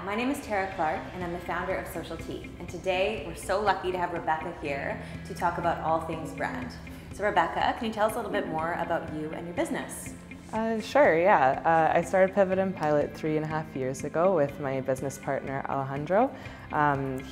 my name is Tara Clark and I'm the founder of Social Tea. And today we're so lucky to have Rebecca here to talk about all things brand. So Rebecca, can you tell us a little bit more about you and your business? Sure, yeah. I started Pivot and Pilot 3.5 years ago with my business partner Alejandro.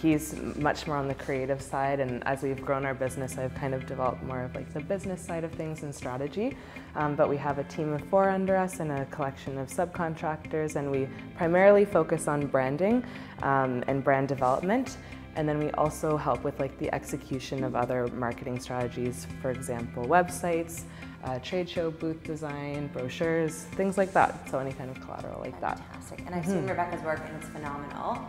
He's much more on the creative side, and as we've grown our business, I've kind of developed more of like the business side of things and strategy. But we have a team of 4 under us and a collection of subcontractors, and we primarily focus on branding and brand development. And then we also help with like the execution of other marketing strategies, for example, websites, trade show booth design, brochures, things like that. So any kind of collateral like that. Fantastic. And I've seen Rebecca's work and it's phenomenal.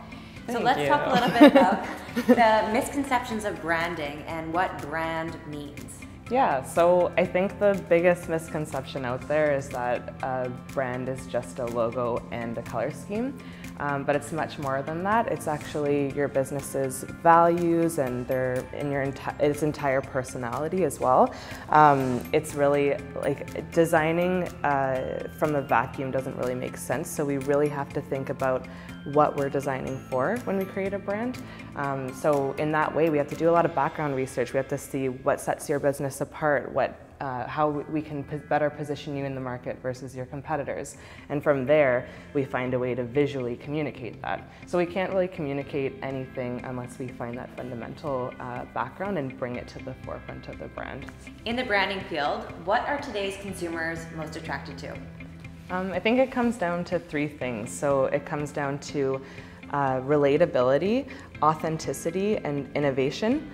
Thank so let's you. talk a little bit about the misconceptions of branding and what brand means. Yeah, so I think the biggest misconception out there is that a brand is just a logo and a color scheme, but it's much more than that. It's actually your business's values and its entire personality as well. It's really like designing from a vacuum doesn't really make sense, so we really have to think about what we're designing for when we create a brand. So in that way, we have to do a lot of background research. We have to see what sets your business apart, how we can better position you in the market versus your competitors. And from there, we find a way to visually communicate that. So we can't really communicate anything unless we find that fundamental background and bring it to the forefront of the brand. In the branding field, what are today's consumers most attracted to? I think it comes down to 3 things. So it comes down to relatability, authenticity, and innovation.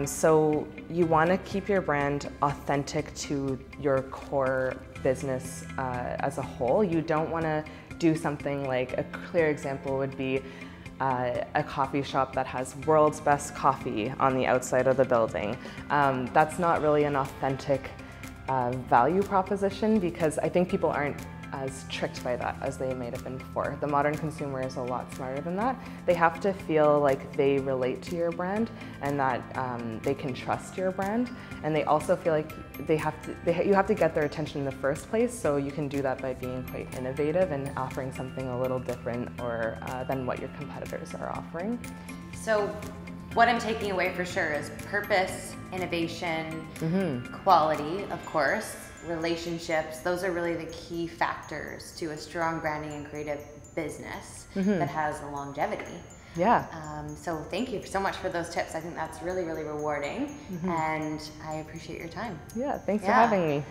So you want to keep your brand authentic to your core business as a whole. You don't want to do something like, a clear example would be a coffee shop that has world's best coffee on the outside of the building. That's not really an authentic value proposition, because I think people aren't as tricked by that as they might have been before. The modern consumer is a lot smarter than that. They have to feel like they relate to your brand and that they can trust your brand, and they also feel like you have to get their attention in the first place. So you can do that by being quite innovative and offering something a little different or than what your competitors are offering. So what I'm taking away for sure is purpose, innovation, quality, of course, relationships. Those are really the key factors to a strong branding and creative business that has a longevity. Yeah. So thank you so much for those tips. I think that's really, really rewarding, and I appreciate your time. Yeah, thanks for having me.